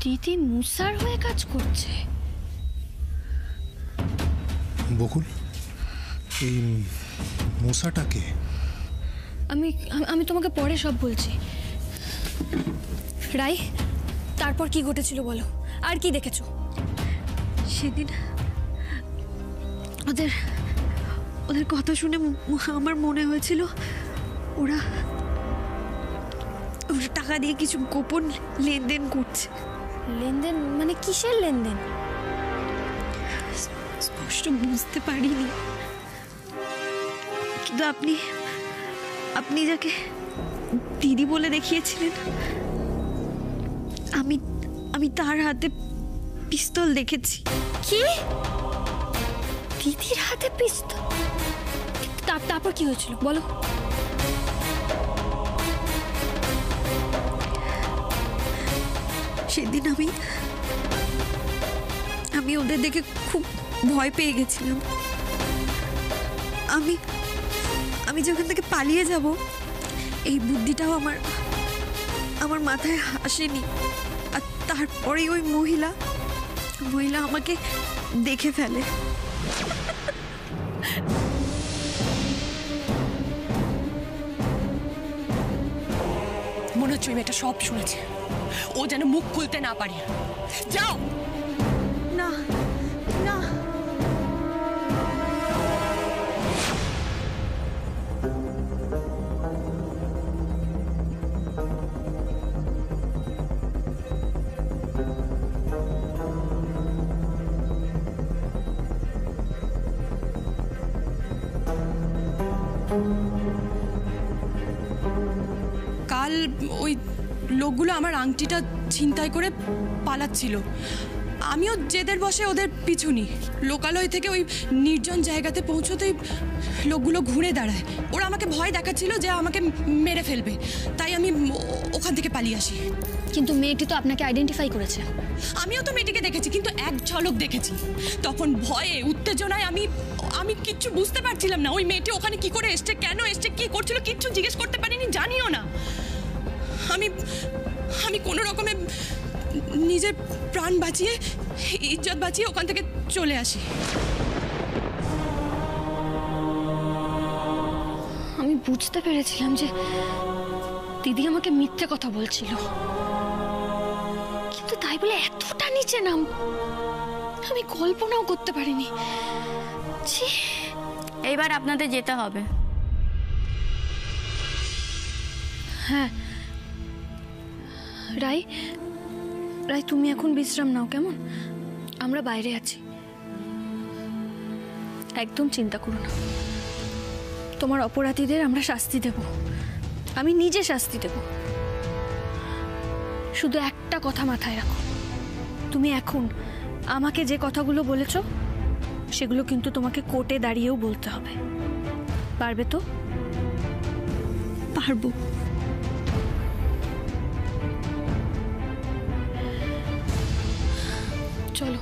দিদি মুসার হয়ে কাজ করছে। বকুল, এই মুসাটাকে আমি আমি তোমাকে পরে সব বলছি। রাই, তারপর কি ঘটেছিল বলো, আর কি দেখেছো? সেদিন ওদের ওদের কথা শুনে আমার মনে হয়েছিল ওরা ওরা টাকা দিয়ে কিছু গোপন লেনদেন করছে। লেনদেন মানে কিসের লেনদেন? স্পষ্ট বুঝতে পারিনি, কিন্তু আপনি যাকে দিদি বলে দেখিয়েছিলেন, আমি তার হাতে পিস্তল দেখেছি। কি? দিদির হাতে পিস্তল? তারপর কি হয়েছিল বলো? সেদিন আমি ওদের দেখে খুব ভয় পেয়ে গেছিলাম। আমি যখন থেকে পালিয়ে যাব এই বুদ্ধিটাও আমার মাথায় আসেনি। আর তারপরে ওই মহিলা আমাকে দেখে ফেলে। মনে হচ্ছে ওই মেয়েটা সব শুনেছে, ও যেন মুখ খুলতে না পারে। যাও। না না, কাল ওই লোকগুলো আমার আংটিটা ছিনতাই করে পালাচ্ছিল। আমিও জেদের বসে ওদের পিছু নিই। লোকালয় থেকে ওই নির্জন জায়গাতে পৌঁছতেই লোকগুলো ঘুরে দাঁড়ায়। ওরা আমাকে ভয় দেখাচ্ছিল যে আমাকে মেরে ফেলবে, তাই আমি ওখান থেকে পালিয়ে আসি। কিন্তু মেয়েটি তো আপনাকে আইডেন্টিফাই করেছে। আমিও তো মেয়েটিকে দেখেছি, কিন্তু এক ঝলক দেখেছি। তখন ভয়ে উত্তেজনায় আমি কিচ্ছু বুঝতে পারছিলাম না। ওই মেয়েটি ওখানে কি করে এসছে, কেন এসছে, কি করছিল কিচ্ছু জিজ্ঞেস করতে পারিনি, জানিও না। আমি কোনো রকমে নিজের প্রাণ বাঁচিয়ে, ইজ্জত বাঁচিয়ে ওখান থেকে চলে আসি। আমি বুঝতে পেরেছিলাম যে দিদি আমাকে মিথ্যে কথা বলছিল, কিন্তু তাই বলে এতটা নিচে নাম আমি কল্পনাও করতে পারিনি। ছি। এইবার আপনাদের যেতে হবে। হ্যাঁ রাই, তুমি এখন বিশ্রাম নাও কেমন? আমরা বাইরে আছি, একদম চিন্তা করো না। তোমার অপরাধীদের আমরা শাস্তি দেব, আমি নিজে শাস্তি দেব। শুধু একটা কথা মাথায় রাখো, তুমি এখন আমাকে যে কথাগুলো বলেছ সেগুলো কিন্তু তোমাকে কোর্টে দাঁড়িয়েও বলতে হবে। পারবে তো? পারবো। চলো।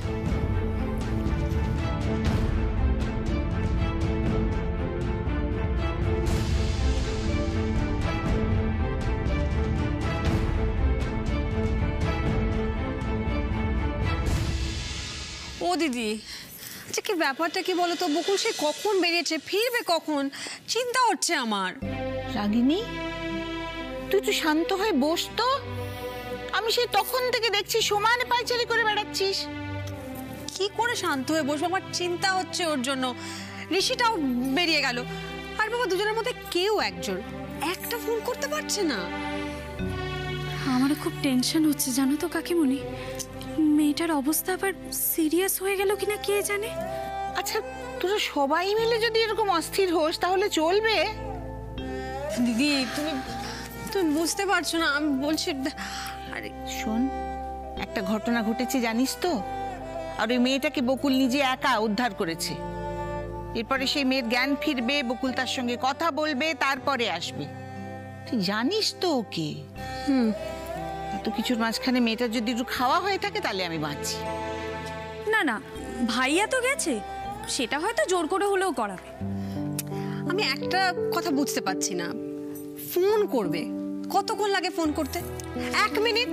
ও দিদি, আচ্ছা কি ব্যাপারটা কি বলো তো? বকুল সে কখন বেরিয়েছে, ফিরবে কখন, চিন্তা হচ্ছে আমার। রাগিনী, তুই তো শান্ত হয়ে বস তো। আমি সেই তখন থেকে দেখছি সমানে পায়চারি করে বেড়াচ্ছিস। কি করে শান্ত হয়ে বসবো? আমার চিন্তা হচ্ছে ওর জন্য। ঋষিটাও বেরিয়ে গেল, আর বাবা দুজনের মধ্যে কেউ একজন একটা ফোন করতে পারছে না। আমারও খুব টেনশন হচ্ছে জানো তো কাকিমণি। মেয়েটার অবস্থা আবার সিরিয়াস হয়ে গেল কিনা কে জানে। আচ্ছা, তোরা সবাই মিলে যদি এরকম অস্থির হোস তাহলে চলবে? দিদি তুমি বুঝতে পারছো না, আমি বলছি। আরে শোন, একটা ঘটনা ঘটেছে জানিস তো। আর ওই মেয়েটাকে বকুল নিজে একা উদ্ধার করেছে। এরপরে সেই মেয়ের জ্ঞান ফিরবে, বকুল তার সঙ্গে কথা বলবে, তারপরে আসবে। তুই জানিস তো ওকে। এত কিছুর মাঝখানে মেয়েটার যদি একটু খাওয়া হয়ে থাকে তাহলে আমি বাঁচি। না না, ভাইয়া তো গেছে, সেটা হয়তো জোর করে হলেও করাবে। আমি একটা কথা বুঝতে পারছি না, ফোন করবে কতক্ষণ লাগে ফোন করতে? 1 মিনিট।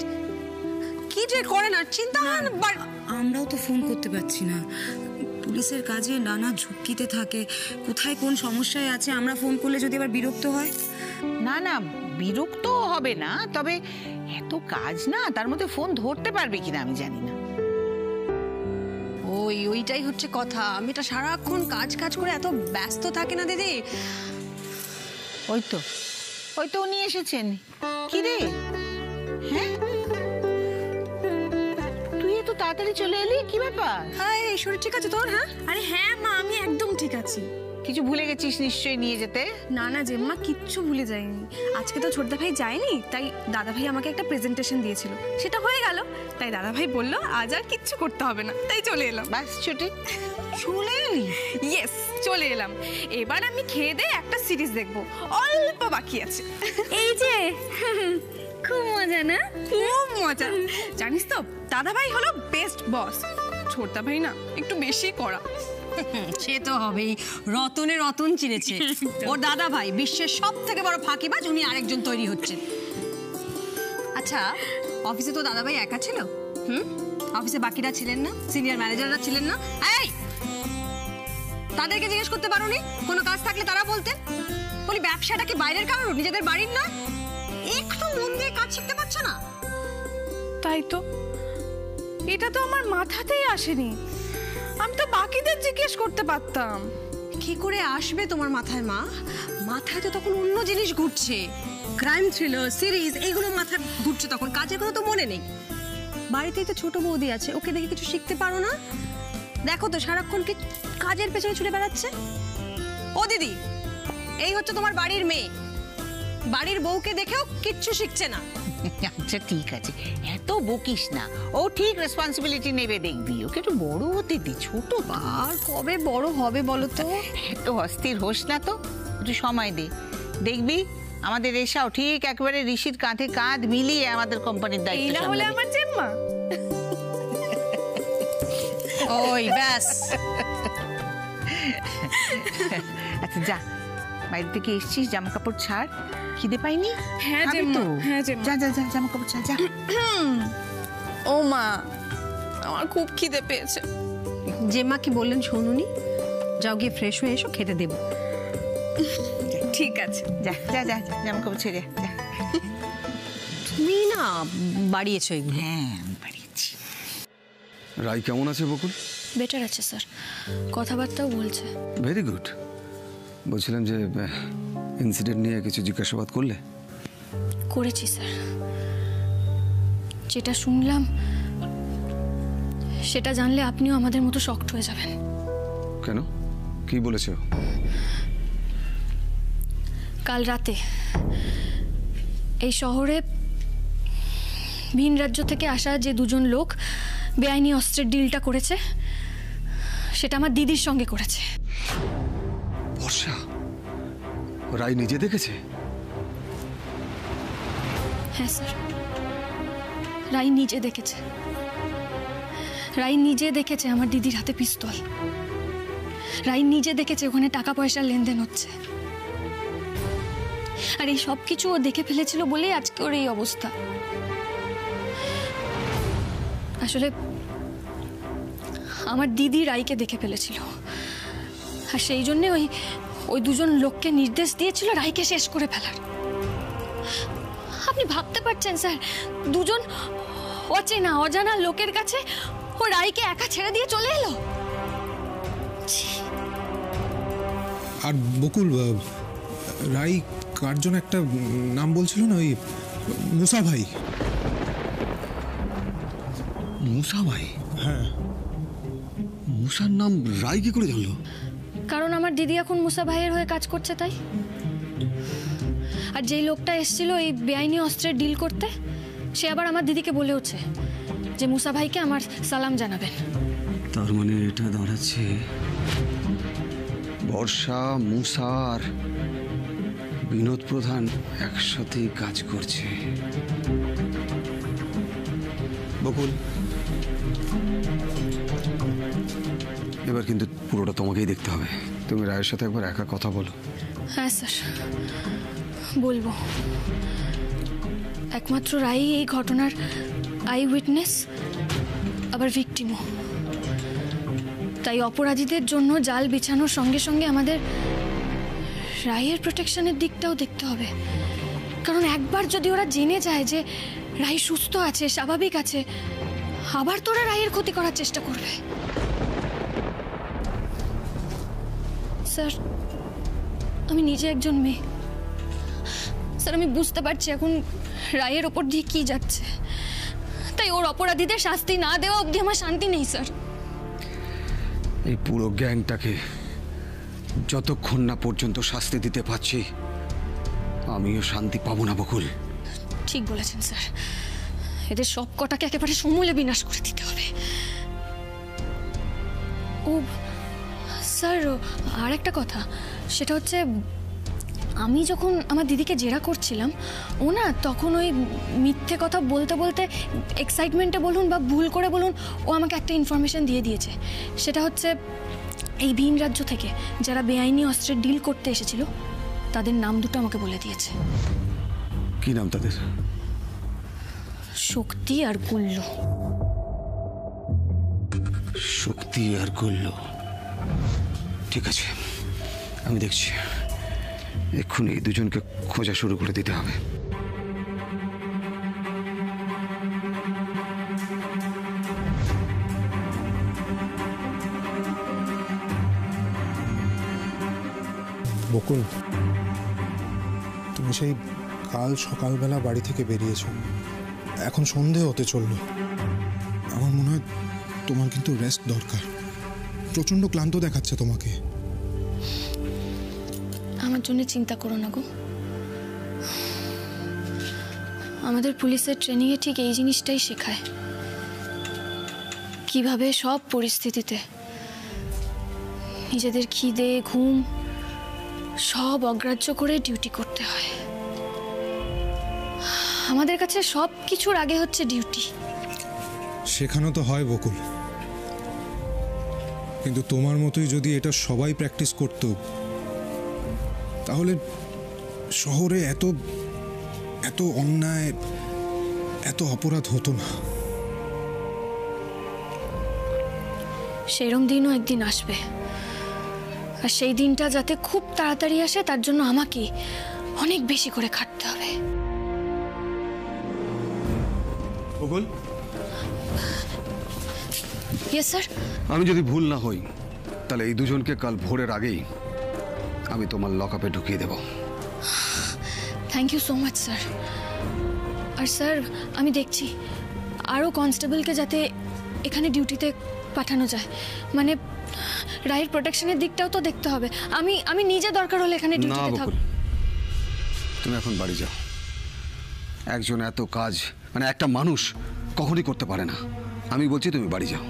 কি যে করে না চিন্তা হয় না। আমরাও তো ফোন করতে পারছি না, পুলিশের কাজে নানা ঝুঁকিতে থাকে, কোথায় কোন সমস্যায় আছে। আমরা ফোন করলে যদি আবার বিরক্ত হয়। না না, বিরক্ত হবে না, তবে এত কাজ না, তার মধ্যে ফোন ধরতে পারবে কিনা আমি জানি না। ওইটাই হচ্ছে কথা, আমি এটা সারাক্ষণ কাজ কাজ করে এত ব্যস্ত থাকি না দিদি। ওই তো উনি এসেছেন। কি রে, হ্যাঁ তুই এত তাড়াতাড়ি চলে এলি, কি ব্যাপার? হ্যাঁ, শরীর ঠিক আছে তোর? হ্যাঁ, আরে হ্যাঁ মা, আমি একদম ঠিক আছি। কিছু ভুলে গেছিস নিশ্চয়ই নিয়ে যেতে। না না জেম্মা, কিচ্ছু ভুলে যাইনি। আজকে তো ছোটদা ভাই যায়নি, তাই দাদা ভাই আমাকে একটা প্রেজেন্টেশন দিয়েছিল, সেটা হয়ে গেল। তাই দাদা ভাই বললো আজ আর কিচ্ছু করতে হবে না, তাই চলে এলাম। বাস ছুটি চলে এলি? ইয়েস, চলে এলাম। এবার আমি খেয়ে দিয়ে একটা সিরিজ দেখবো, অল্প বাকি আছে। এই যে খুব মজা না? খুব মজা। জানিস তো দাদা ভাই হলো বেস্ট বস, ছোটদা ভাই না একটু বেশি করা। সে তো হবেই, রতন চিনেছে। ওর দাদা ভাই বিশ্বের সব থেকে বড় ফাঁকিবাজ, উনি আরেকজন তৈরি হচ্ছে। আচ্ছা, অফিসে তো দাদা ভাই একা ছিল? অফিসে বাকিরা ছিলেন না? সিনিয়র ম্যানেজাররা ছিলেন না? এই, তাদেরকে জিজ্ঞেস করতে পারোনি? কোনো কাজ থাকলে তারা বলতেন। বলি ব্যবসাটা কি বাইরের কারোর, নিজেদের বাড়ির না? একটু মন দিয়ে কাজ শিখতে পারছো না? তাই তো, এটা তো আমার মাথাতেই আসেনি। আমি তো বাকিদের জিজ্ঞেস করতে পারতাম। কি করে আসবে তোমার মাথায় মা? মাথায় তো তখন অন্য জিনিস ঘুরছে, ক্রাইম থ্রিলার, সিরিজ, এগুলো মাথায় ঘুরছে তখন, কাজের কথা তো মনে নেই। বাড়িতেই তো ছোট বৌদি আছে, ওকে দেখে কিছু শিখতে পারো না? দেখো তো সারাক্ষণ কি কাজের পেছনে ছুটে বেড়াচ্ছে। ও দিদি, এই হচ্ছে তোমার বাড়ির মেয়ে, বাড়ির বউকে দেখেও কিচ্ছু শিখছে না। আচ্ছা ঠিক আছে, এত বকিস না, ও ঠিক রেসপন্সিবিলিটি নেবে, দেখবি। ওকে একটু বড় হতে দি, ছোট। আর কবে বড় হবে বলো তো? এত অস্থির হোস না তো, একটু সময় দে, দেখবি আমাদের এসাও ঠিক একেবারে ঋষির কাঁধে কাঁধ মিলিয়ে আমাদের কোম্পানির দায়িত্ব এই না হলে আমার জেম্মা। ওই ব্যাস। আচ্ছা যা, বাইরে থেকে এসছিস, জামা কাপড় ছাড়, খিদে পাইনি? হ্যাঁ খাবি জেম্মা, তো? হ্যাঁ জেম্মা। যা যা যা, জামা কাপড় ছাড়, যা। ও মা, আমার খুব খিদে পেয়েছে। জেম্মা কি বললেন শোনুনি? যাও গিয়ে ফ্রেশ হয়ে এসো, খেতে দেবো। ঠিক আছে, যা যা যা, জামা কাপড় ছেড়ে যা। তুমি না বাড়িয়েছো এগুলো। হ্যাঁ আমি বাড়িয়েছি। রাই কেমন আছে বকুল? বেটার আছে স্যার, কথাবার্তাও বলছে। Very good. বলছিলাম যে ইনসিডেন্ট নিয়ে কিছু জিজ্ঞাসাবাদ করলে? করেছি স্যার, যেটা শুনলাম সেটা জানলে আপনিও আমাদের মতো শকড হয়ে যাবেন। কেন, কি বলেছো? কাল রাতে এই শহরে ভিন রাজ্য থেকে আসা যে দুজন লোক বেআইনি অস্ত্রের ডিলটা করেছে, সেটা আমার দিদির সঙ্গে করেছে। বর্ষা, রাই নিজে দেখেছে? হ্যাঁ স্যার, রাই নিজে দেখেছে। রাই নিজে দেখেছে আমার দিদির হাতে পিস্তল। রাই নিজে দেখেছে ওখানে টাকা পয়সার লেনদেন হচ্ছে। আর এই সব কিছু ও দেখে ফেলেছিল বলেই আজকে ওর এই অবস্থা। আসলে আমার দিদি রাইকে দেখে ফেলেছিল, আর সেই জন্যে ওই দুজন লোককে নির্দেশ দিয়েছিল রাইকে শেষ করে ফেলার। আপনি ভাবতে পারছেন স্যার, দুজন অচেনা অজানা লোকের কাছে ও রাইকে একা ছেড়ে দিয়ে চলে এলো। আর বকুল, রাই কার জন্য একটা নাম বলছিল না, ওই মুসা ভাই। মুসা ভাই? হ্যাঁ। মুসার নাম রাই কি করে জানলো? কারণ আমার দিদি এখন মুসা ভাইয়ের হয়ে কাজ করছে তাই। আর যেই লোকটা এসেছিল এই বেআইনি অস্ত্রের ডিল করতে, সে আবার আমার দিদিকে বলেওছে যে মুসা ভাইকে আমার সালাম জানাবেন। তার মানে এটা দাঁড়াচ্ছে বর্ষা, মুসা আর বিনোদ প্রধান একসাথেই কাজ করছে। বকুল, এবার কিন্তু পুরোটা তোমাকেই দেখতে হবে। তুমি রায়ের সাথে একবার একা কথা বলো। হ্যাঁ স্যার, বলবো। একমাত্র রাই এই ঘটনার আই উইটনেস, আবার ভিকটিমও। তাই অপরাধীদের জন্য জাল বিছানোর সঙ্গে সঙ্গে আমাদের রায়ের প্রোটেকশনের দিকটাও দেখতে হবে। কারণ একবার যদি ওরা জেনে যায় যে রাই সুস্থ আছে, স্বাভাবিক আছে, আবার তোরা রায়ের ক্ষতি করার চেষ্টা করবে। স্যার, আমি নিজে একজন মেয়ে। স্যার, আমি বুঝতে পারছি এখন রায়ের ওপর দিয়ে কি যাচ্ছে, তাই ওর অপরাধীদের শাস্তি না দেওয়া অবধি আমার শান্তি নেই স্যার। এই পুরো গ্যাংটাকে যতক্ষণ না পর্যন্ত শাস্তি দিতে পারছি আমিও শান্তি পাবো না বকুল। ঠিক বলেছেন স্যার, এদের সব কটাকে একেবারে সমূলে বিনাশ করে দিতে হবে। ও স্যার, আর একটা কথা, সেটা হচ্ছে আমি যখন আমার দিদিকে জেরা করছিলাম, ও না তখন ওই মিথ্যে কথা বলতে বলতে এক্সাইটমেন্টে বলুন বা ভুল করে বলুন, ও আমাকে একটা ইনফরমেশন দিয়ে দিয়েছে। সেটা হচ্ছে এই ভিন রাজ্য থেকে যারা বেআইনি অস্ত্রের ডিল করতে এসেছিল তাদের নাম দুটো আমাকে বলে দিয়েছে। কি নাম তাদের? শক্তি আর গুল্লু। শক্তি আর গুল্লু, ঠিক আছে, আমি দেখছি। এক্ষুনি এই দুজনকে খোঁজা শুরু করে দিতে হবে। বকুল, তুমি সেই কাল সকালবেলা বাড়ি থেকে বেরিয়েছ, এখন সন্ধে হতে চললো। আমার মনে হয় তোমার কিন্তু রেস্ট দরকার। প্রচন্ড ক্লান্ত দেখাচ্ছে তোমাকে। আমার জন্য চিন্তা করো না গো। আমাদের পুলিশের ট্রেনিংয়ে ঠিক এই জিনিসটাই শেখায়, কিভাবে সব পরিস্থিতিতে নিজেদের খিদে, ঘুম সব অগ্রাহ্য করে ডিউটি করতে হয়। আমাদের কাছে সব কিছুর আগে হচ্ছে ডিউটি। শেখানো তো হয় বকুল, কিন্তু তোমার মতোই যদি এটা সবাই প্র্যাকটিস করতো তাহলে শহরে এত এত অন্যায়, এত অপরাধ হতো না। সেরম দিনও একদিন আসবে, আর সেই দিনটা যাতে খুব তাড়াতাড়ি আসে তার জন্য আমাকে অনেক বেশি করে খাটতে হবে। বকুল, ইয়েস স্যার। আমি যদি ভুল না হই তাহলে এই দুজনকে কাল ভোরের আগেই আমি তোমার লকআপে ঢুকিয়ে দেব। Thank you so much sir. আর স্যার, আমি দেখছি আরও কনস্টেবলকে যাতে এখানে ডিউটিতে পাঠানো যায়। মানে রায়ের প্রোটেকশনের দিকটাও তো দেখতে হবে। আমি নিজে দরকার হলে এখানে ডিউটিতে থাকব। তুমি এখন বাড়ি যাও। একজন এত কাজ মানে একটা মানুষ কখনই করতে পারে না। আমি বলছি তুমি বাড়ি যাও।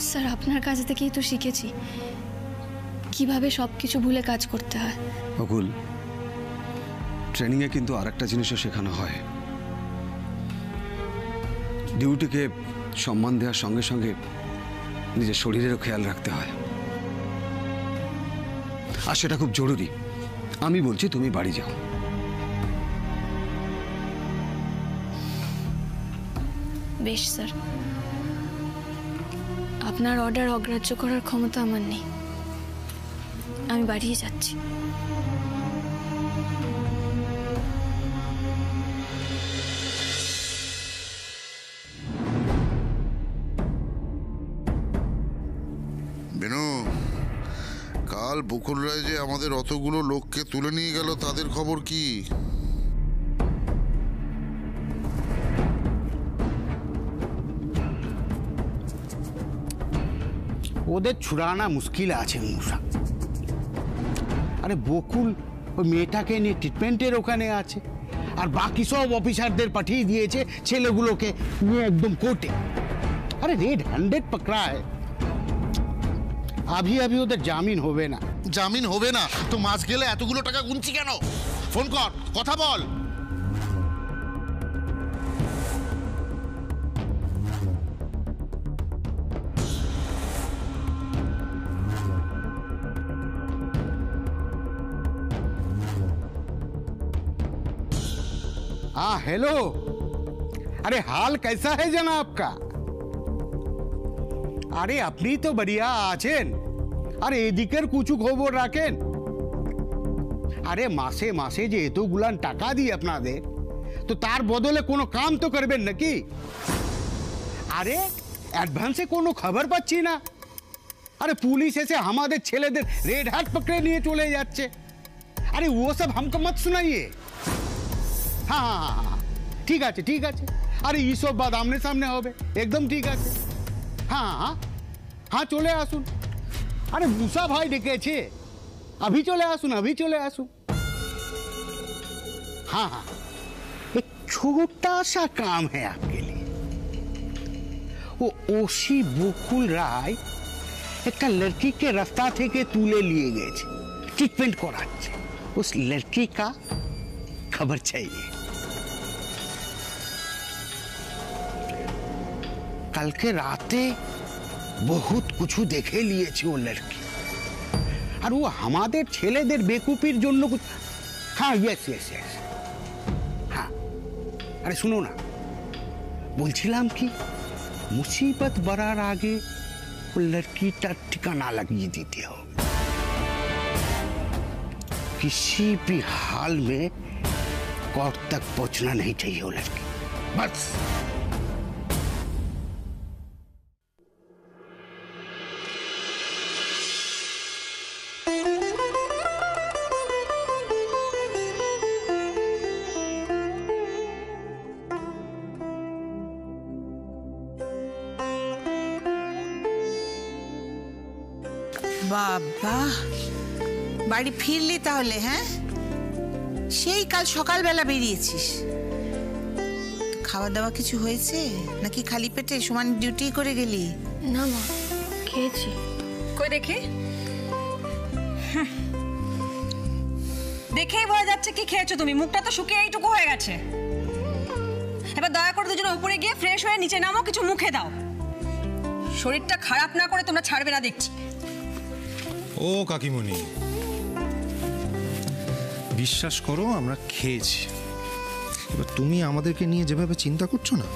স্যার, আপনার কাছ থেকেই তো শিখেছি কিভাবে সব কিছু ভুলে কাজ করতে হয়। বকুল, ট্রেনিংয়ে কিন্তু আর একটা জিনিসও শেখানো হয়। ডিউটিকে সম্মান দেওয়ার সঙ্গে সঙ্গে নিজের শরীরেরও খেয়াল রাখতে হয়, আর সেটা খুব জরুরি। আমি বলছি তুমি বাড়ি যাও। বেশ স্যার, আপনার অর্ডার অগ্রাহ্য করার ক্ষমতা আমার নেই। আমি বাড়িয়ে যাচ্ছি। বেনু, কাল বকুল রায় যে আমাদের অতগুলো লোককে তুলে নিয়ে গেল, তাদের খবর কি? ওদের ছুড়ানা মুশকিল আছে মূষা। আরে বকুল ওই মেয়েটাকে নিয়ে ট্রিটমেন্টের ওখানে আছে, আর বাকি সব অফিসারদের পাঠিয়ে দিয়েছে ছেলেগুলোকে নিয়ে একদম কোর্টে। আরে রেড হ্যান্ডেড পকড়া হয়। আভি ওদের জামিন হবে না। জামিন হবে না তো মাস গেলে এতগুলো টাকা গুনছি কেন? ফোন কর, কথা বল। হ্যালো, अरे हाल कैसा है जनाब का? अरे अपनी तो बढ़िया आছেন। আরে এদিকের কিছু খবর রাখেন? আরে মাসে মাসে যে এতগুলান টাকা দিই আপনাদের, তো তার বদলে কোনো কাম তো করবেন নাকি? আরে অ্যাডভান্সে কোনো খবর পাচ্ছি না। আরে পুলিশ এসে আমাদের ছেলেদের রেড হাট পকড়ে নিয়ে চলে যাচ্ছে। আরে ও সব हमको मत सुनाइए। हाँ हाँ हाँ हाँ ঠিক আছে ঠিক আছে। আরে এই সব বাদ আমনে সামনে হবে, একদম ঠিক আছে। हाँ हाँ हाँ চলে আসুন। अरे मूसा भाई ডেকেছে, अभी चले आसुन अभी चले आसुन। हाँ हाँ एक छोटा सा काम है आपके लिए। वो ओशी बकुल राय एक लड़की के रास्ता থেকে তুলে लिए गए ट्रीटमेंट कराচ্ছে। उस लड़की का खबर चाहिए। कल के राते बहुत कुछ देखे लिए वो लड़की, और वो हमारे ছেলেদের বেকুপির জন্য कुछ। हाँ यस यस यस हाँ। अरे सुनो ना, বলছিলাম কি মুসিবত বাড়ার আগে वो लड़कीটার ঠিকানা লাগিয়ে দিতে হবে। किसी भी हाल में कोर्ट तक पहुंचना नहीं चाहिए वो लड़की, बस। বাবা, বাড়ি ফিরলি তাহলে? হ্যাঁ, সেই কাল সকালবেলা বেরিয়েছিস। খাওয়া দাওয়া কিছু হয়েছে নাকি খালি পেটে সমান ডিউটি করে গেলি? না মা, খেয়েছি। কই দেখি। দেখেই বোঝা যাচ্ছে কি খেয়েছো তুমি। মুখটা তো শুকিয়ে এইটুকু হয়ে গেছে। এবার দয়া করে দুজনে উপরে গিয়ে ফ্রেশ হয়ে নিচে নামো, কিছু মুখে দাও। শরীরটা খারাপ না করে তোমরা ছাড়বে না দেখছি। ও কাকিমণি, বিশ্বাস করো আমরা খেয়েছি। এবার তুমি আমাদেরকে নিয়ে যেভাবে চিন্তা করছো না,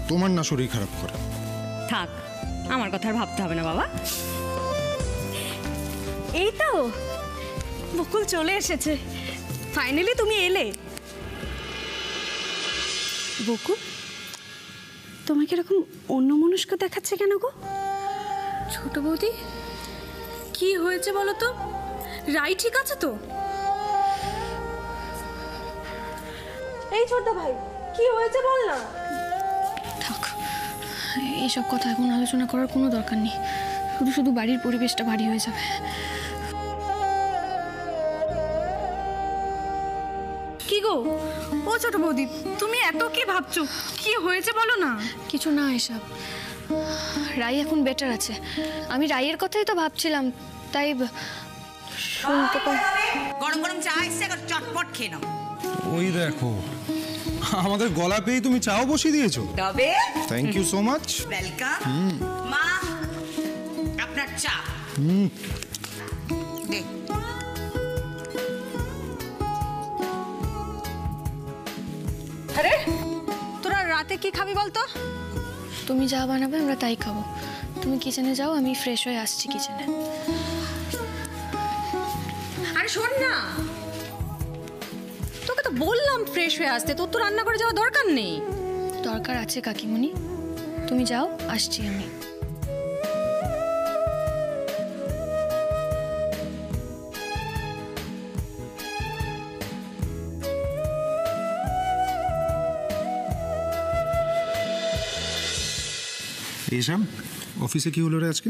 তোমার না শরীর খারাপ করে। থাক, আমার কথা আর ভাবতে হবে না বাবা। এই তো বকুল চলে এসেছে, ফাইনালি তুমি এলে। বকুল, তোমাকে এরকম অন্যমনস্ক দেখাচ্ছে কেন গো? ছোট বৌদি, কি হয়েছে বলো তো? রাই ঠিক আছে তো? এই ছোট ভাই, কি হয়েছে বল না। থাক, এইসব কথা এখন আলোচনা করার কোনো দরকার নেই। শুধু শুধু বাড়ির পরিবেশটা ভারী হয়ে যাবে। কি গো ও ছোট বৌদি, তুমি এত কি ভাবছো? কি হয়েছে বলো না। কিছু না এসব, রাই এখন বেটার আছে। আমি রাইয়ের কথাই তো ভাবছিলাম, তাই শুনতে পাই। গরম গরম চা এসে চটপট খেয়ে নাও। ওই দেখো, আমাদের গলা পেয়ে তুমি চাও বসিয়ে দিয়েছো। তবে thank you so much. Welcome. মা, আপনার চা। দে। আরে তোরা রাতে কি খাবি বলতো? তুমি যা বানাবে আমরা তাই খাবো। তুমি কিচেনে যাও, আমি ফ্রেশ হয়ে আসছি কিচেনে। আরে শোন না, তোকে তো বললাম ফ্রেশ হয়ে আসতে, তোর তো রান্না করে যাওয়ার দরকার নেই। দরকার আছে কাকিমণি, তুমি যাও, আসছি আমি। এসাম, অফিসে কি হলো রে আজকে?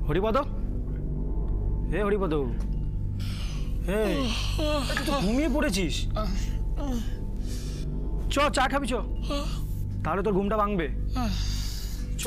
হরিপদ, হে হরিপদ, হে তুই তো ঘুমিয়ে পড়েছিস। চ চা খাবি, চ, তাহলে তোর ঘুমটা ভাঙবে। চ।